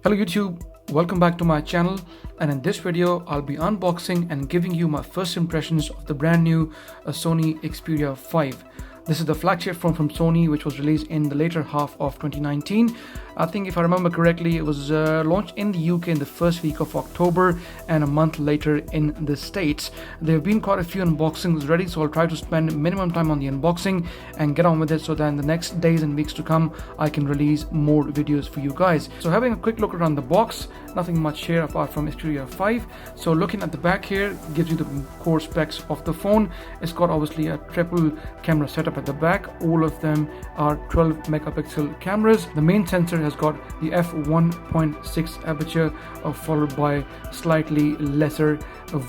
Hello YouTube, welcome back to my channel, and in this video I'll be unboxing and giving you my first impressions of the brand new Sony Xperia 5. This is the flagship phone from Sony, which was released in the later half of 2019. I think if I remember correctly, it was launched in the UK in the first week of October and a month later in the States. There have been quite a few unboxings ready, so I'll try to spend minimum time on the unboxing and get on with it so that in the next days and weeks to come, I can release more videos for you guys. So having a quick look around the box, nothing much here apart from Xperia 5. So looking at the back here, gives you the core specs of the phone. It's got obviously a triple camera setup at the back. All of them are 12 megapixel cameras. The main sensor has got the f1.6 aperture followed by slightly lesser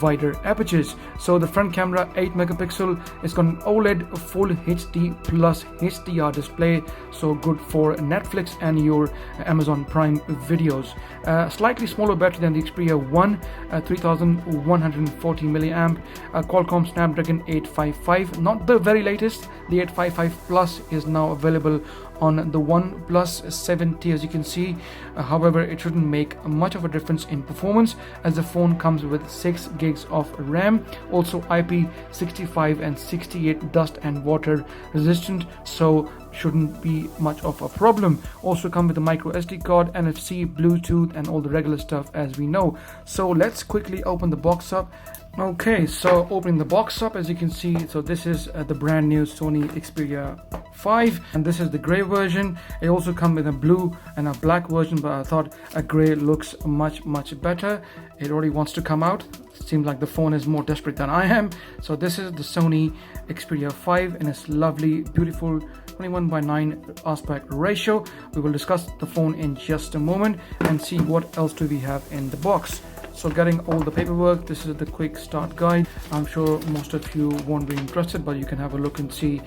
wider apertures. So the front camera 8 megapixel, it's got an OLED full HD plus HDR display, so good for Netflix and your Amazon Prime videos. Slightly smaller battery than the Xperia 1, 3140 milliamp, Qualcomm Snapdragon 855, not the very latest. The 855 Plus is now available on the OnePlus 7T, as you can see. However, it shouldn't make much of a difference in performance as the phone comes with 6 gigs of RAM, also IP65 and 68 dust and water resistant, so shouldn't be much of a problem. Also come with a micro SD card, NFC, Bluetooth and all the regular stuff as we know. So let's quickly open the box up. Okay, so opening the box up, as you can see, so this is the brand new Sony Xperia 5, and this is the gray version. It also comes with a blue and a black version, but I thought a gray looks much better. It already wants to come out. Seems like the phone is more desperate than I am. So this is the Sony Xperia 5 in its lovely, beautiful 21:9 aspect ratio. We will discuss the phone in just a moment and see what else do we have in the box. So getting all the paperwork, this is the quick start guide. I'm sure most of you won't be interested, but you can have a look and see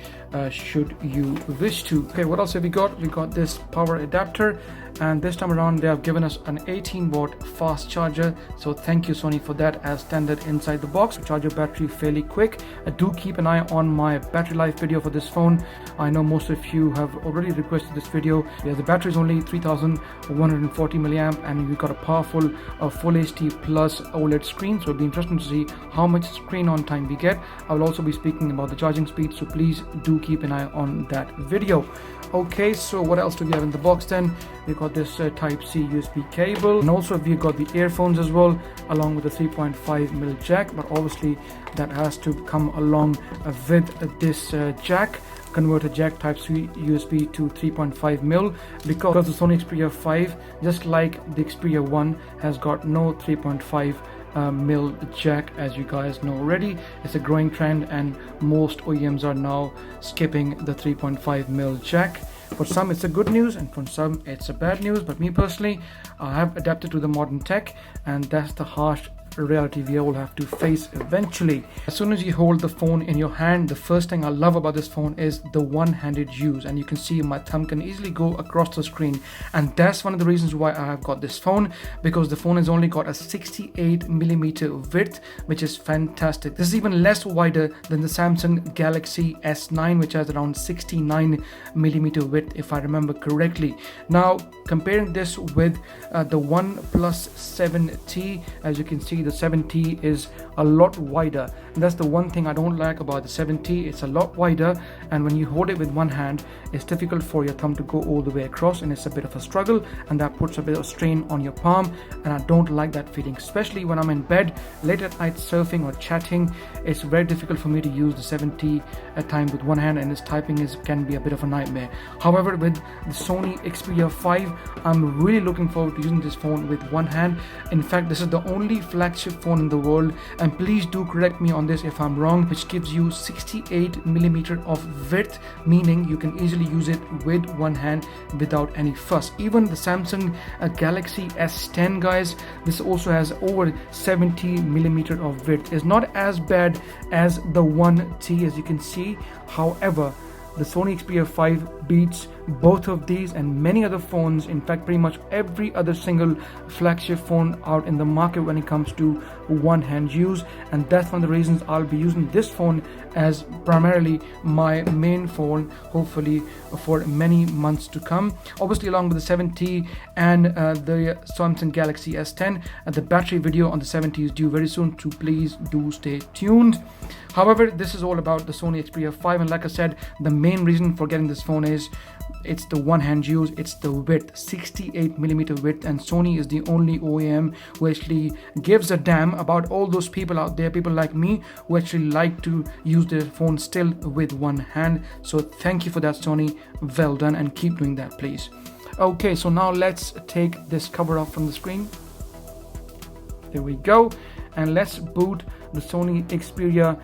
should you wish to. Okay, what else have we got? We got this power adapter, and this time around they have given us an 18-watt fast charger, so thank you Sony for that as standard inside the box. Charge your battery fairly quick. Do keep an eye on my battery life video for this phone. I know most of you have already requested this video. Yeah, the battery is only 3140 milliamp, and we've got a powerful full HD plus OLED screen, so it'll be interesting to see how much screen on time we get. I will also be speaking about the charging speed, so please do keep an eye on that video. Okay, so what else do we have in the box then? We've got this Type-C USB cable, and also we've got the earphones as well, along with the 3.5mm jack, but obviously that has to come along with this jack. Converter jack Type-C USB to 3.5mm, because the Sony Xperia 5, just like the Xperia 1, has got no 3.5mm jack, as you guys know already. It's a growing trend and most OEMs are now skipping the 3.5mm jack. For some it's a good news and for some it's a bad news, but me personally, I have adapted to the modern tech, and that's the harsh reality we all have to face eventually. As soon as you hold the phone in your hand, the first thing I love about this phone is the one-handed use, and you can see my thumb can easily go across the screen, and that's one of the reasons why I have got this phone, because the phone has only got a 68mm width, which is fantastic. This is even less wider than the Samsung Galaxy S9, which has around 69mm width if I remember correctly. Now comparing this with the OnePlus 7T, as you can see, the 7T is a lot wider, and that's the one thing I don't like about the 7T. It's a lot wider, and when you hold it with one hand, it's difficult for your thumb to go all the way across, and it's a bit of a struggle, and that puts a bit of strain on your palm, and I don't like that feeling, especially when I'm in bed late at night surfing or chatting. It's very difficult for me to use the 7T at times with one hand, and its typing can be a bit of a nightmare. However, with the Sony Xperia 5, I'm really looking forward to using this phone with one hand. In fact, this is the only flagship phone in the world, and please do correct me on this if I'm wrong, which gives you 68mm of width, meaning you can easily use it with one hand without any fuss. Even the Samsung Galaxy S10, guys, this also has over 70mm of width. It's not as bad as the 1T, as you can see. However, the Sony Xperia 5 beats both of these and many other phones. In fact, pretty much every other single flagship phone out in the market when it comes to one-hand use, and that's one of the reasons I'll be using this phone as primarily my main phone, hopefully for many months to come. Obviously, along with the 7T and the Samsung Galaxy S10, the battery video on the 7T is due very soon, so please do stay tuned. However, this is all about the Sony Xperia 5, and like I said, the main reason for getting this phone is it's the one-hand use, it's the width, 68mm width, and Sony is the only OEM who actually gives a damn about all those people out there, people like me, who actually like to use their phone still with one hand. So thank you for that, Sony. Well done, and keep doing that, please. Okay, so now let's take this cover off from the screen. There we go, and let's boot the Sony Xperia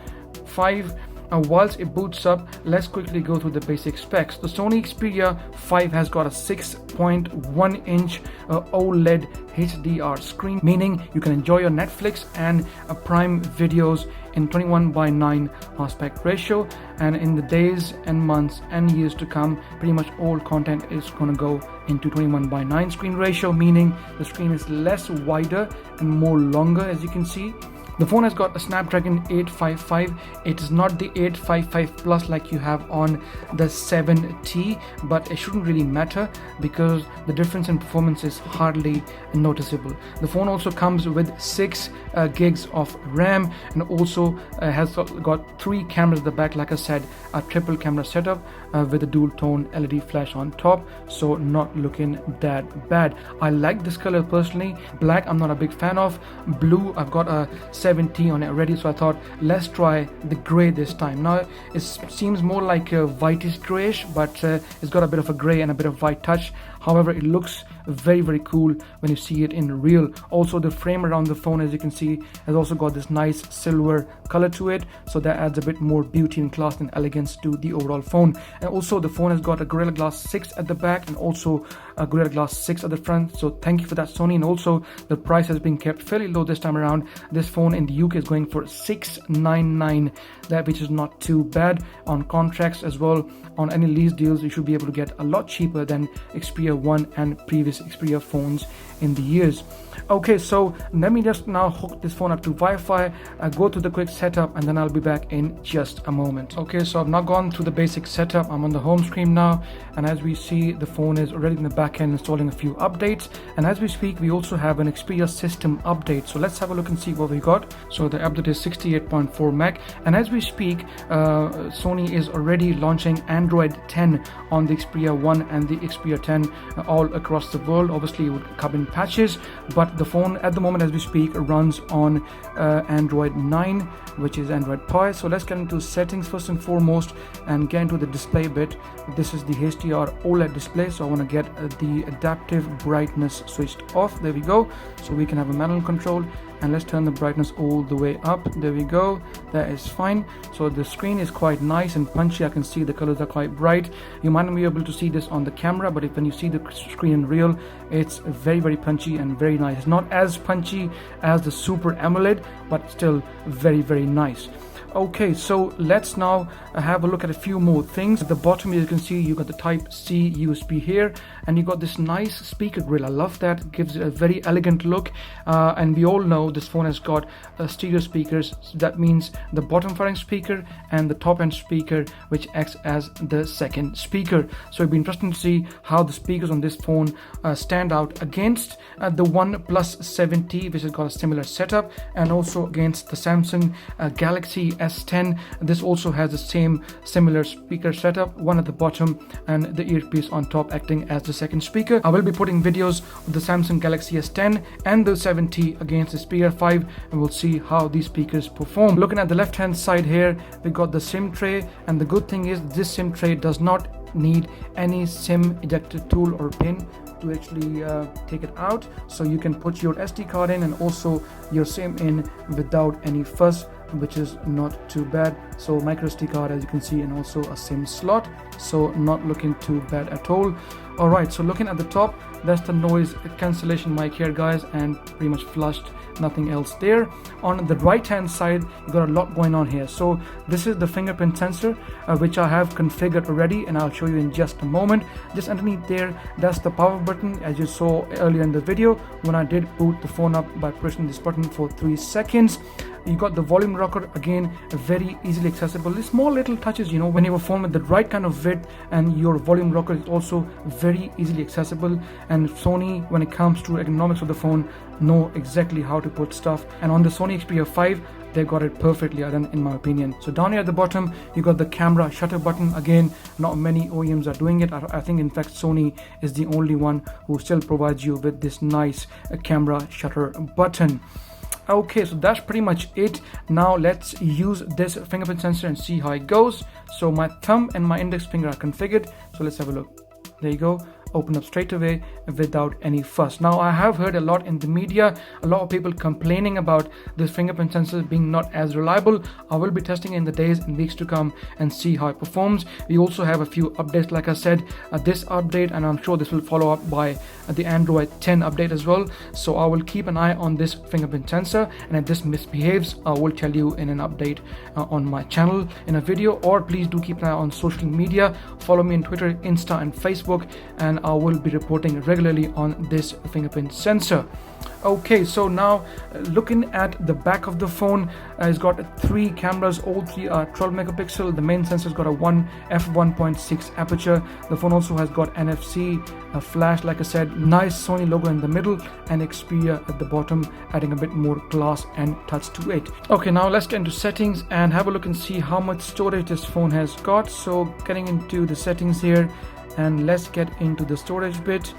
5. Whilst it boots up, let's quickly go through the basic specs. The Sony Xperia 5 has got a 6.1 inch OLED HDR screen, meaning you can enjoy your Netflix and Prime videos in 21:9 aspect ratio, and in the days and months and years to come, pretty much all content is going to go into 21:9 screen ratio, meaning the screen is less wider and more longer, as you can see. The phone has got a Snapdragon 855. It is not the 855 Plus like you have on the 7T, but it shouldn't really matter because the difference in performance is hardly noticeable. The phone also comes with 6 gigs of RAM, and also has got 3 cameras at the back. Like I said, a triple camera setup with a dual tone LED flash on top, so not looking that bad. I like this color personally. Black I'm not a big fan of. Blue, I've got a 7T on it already, so I thought let's try the gray this time. Now it seems more like a whitish grayish, but it's got a bit of a gray and a bit of white touch. However, it looks very, very cool when you see it in real. Also, the frame around the phone, as you can see, has also got this nice silver color to it, so that adds a bit more beauty and class and elegance to the overall phone. And also the phone has got a Gorilla Glass 6 at the back and also a Gorilla Glass 6 at the front, so thank you for that, Sony. And also the price has been kept fairly low this time around. This phone in the UK is going for $699, that which is not too bad. On contracts as well, on any lease deals, you should be able to get a lot cheaper than Xperia 1 and previous Xperia phones in the years. Okay, so let me just now hook this phone up to Wi-Fi, go through the quick setup, and then I'll be back in just a moment. Okay, so I've now gone through the basic setup. I'm on the home screen now, and as we see, the phone is already in the back end installing a few updates, and as we speak, we also have an Xperia system update. So let's have a look and see what we got. So the update is 68.4 meg, and as we speak, Sony is already launching Android 10 on the Xperia 1 and the Xperia 10 all across the world. Obviously, it would come in patches, but the phone at the moment as we speak runs on Android 9, which is Android Pie. So let's get into settings first and foremost and get into the display bit. This is the HDR OLED display, so I want to get the adaptive brightness switched off. There we go, so we can have a manual control, and let's turn the brightness all the way up. There we go, that is fine. So the screen is quite nice and punchy. I can see the colors are quite bright. You might not be able to see this on the camera, but when you see the screen in real, it's very, very punchy and very nice. It's not as punchy as the Super AMOLED, but still very, very nice. Okay, so let's now have a look at a few more things. At the bottom, you can see you got the Type-C USB here, and you got this nice speaker grill. I love that. It gives it a very elegant look, and we all know this phone has got stereo speakers. So that means the bottom firing speaker and the top end speaker, which acts as the second speaker. So it'll be interesting to see how the speakers on this phone stand out against the OnePlus 7T, which has got a similar setup, and also against the Samsung Galaxy S10. This also has the same similar speaker setup, one at the bottom and the earpiece on top acting as the second speaker. I will be putting videos of the Samsung Galaxy S10 and the 7T against the Xperia 5, and we'll see how these speakers perform. Looking at the left hand side here, we got the SIM tray, and the good thing is this SIM tray does not need any SIM ejector tool or pin to actually take it out, so you can put your SD card in and also your SIM in without any fuss, which is not too bad. So micro SD card, as you can see, and also a SIM slot. so not looking too bad at all. Alright, so looking at the top, that's the noise cancellation mic here, guys, and pretty much flushed, nothing else there. On the right hand side, you got a lot going on here. So this is the fingerprint sensor, which I have configured already, and I'll show you in just a moment. Just underneath there, that's the power button, as you saw earlier in the video when I did boot the phone up by pressing this button for 3 seconds. You got the volume rocker, again very easily accessible. The small little touches, you know, when you have a phone with the right kind of width, and your volume rocker is also very easily accessible. And Sony, when it comes to ergonomics of the phone, know exactly how to put stuff, and on the Sony Xperia 5 they got it perfectly done, in my opinion. So down here at the bottom, you got the camera shutter button. Again, not many OEMs are doing it. I think in fact Sony is the only one who still provides you with this nice camera shutter button. Okay, so that's pretty much it. Now let's use this fingerprint sensor and see how it goes. So my thumb and my index finger are configured, so let's have a look. There you go. Open up straight away without any fuss. Now I have heard a lot in the media, a lot of people complaining about this fingerprint sensor being not as reliable. I will be testing in the days and weeks to come and see how it performs. We also have a few updates, like I said, this update, and I'm sure this will follow up by the Android 10 update as well. So I will keep an eye on this fingerprint sensor, and if this misbehaves, I will tell you in an update on my channel in a video, or please do keep an eye on social media. Follow me on Twitter, Insta and Facebook, and I will be reporting regularly on this fingerprint sensor. Okay, so now looking at the back of the phone, it's got 3 cameras. All 3 are 12 megapixel. The main sensor's got a f1.6 aperture. The phone also has got NFC, a flash, like I said, nice Sony logo in the middle, and Xperia at the bottom, adding a bit more class and touch to it. Okay, now let's get into settings and have a look and see how much storage this phone has got. So getting into the settings here, and let's get into the storage bit,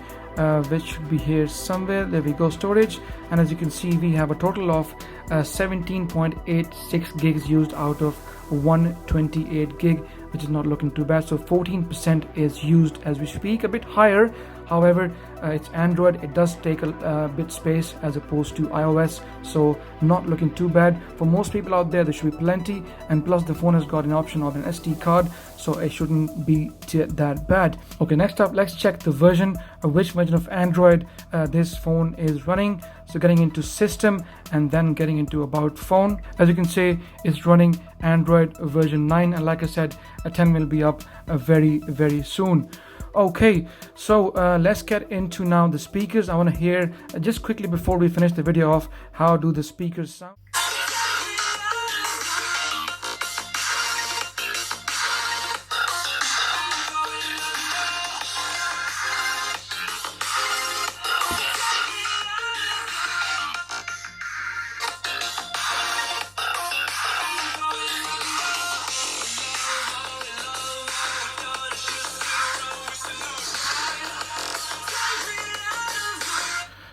which should be here somewhere. There we go, storage. And as you can see, we have a total of 17.86 gigs used out of 128 gig, which is not looking too bad. So 14% is used as we speak, a bit higher. However, it's Android, it does take a bit space as opposed to iOS, so not looking too bad. For most people out there should be plenty, and plus the phone has got an option of an SD card, so it shouldn't be that bad. Okay, next up, let's check the version, which version of Android this phone is running. So getting into system and then getting into about phone, as you can see, it's running Android version 9, and like I said, a 10 will be up very soon. Okay, so let's get into now the speakers. I want to hear just quickly before we finish the video off, how do the speakers sound.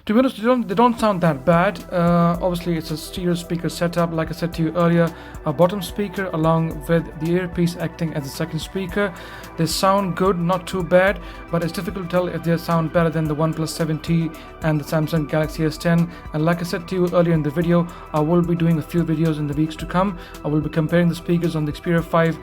To be honest, they don't sound that bad. Obviously, it's a stereo speaker setup. Like I said to you earlier, a bottom speaker along with the earpiece acting as a second speaker. They sound good, not too bad, but it's difficult to tell if they sound better than the OnePlus 7T and the Samsung Galaxy S10. And like I said to you earlier in the video, I will be doing a few videos in the weeks to come. I will be comparing the speakers on the Xperia 5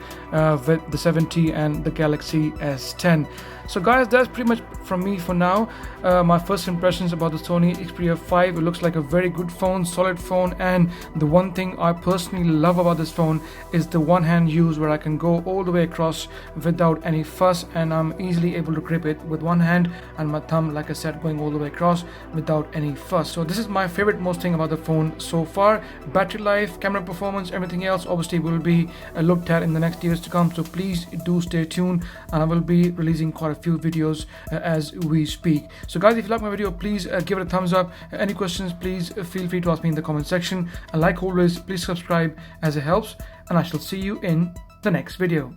with the 7T and the Galaxy S10. So guys, that's pretty much from me for now. My first impressions about the Sony Xperia 5. It looks like a very good phone, solid phone, and the one thing I personally love about this phone is the one-hand use, where I can go all the way across without any fuss, and I'm easily able to grip it with one hand, and my thumb, like I said, going all the way across without any fuss. So this is my favorite most thing about the phone so far. Battery life, camera performance, everything else obviously will be looked at in the next years to come, so please do stay tuned, and I will be releasing quite a few videos as we speak. So guys, if you like my video, please give it a thumbs up. Any questions, please feel free to ask me in the comment section, and like always, please subscribe as it helps, and I shall see you in the next video.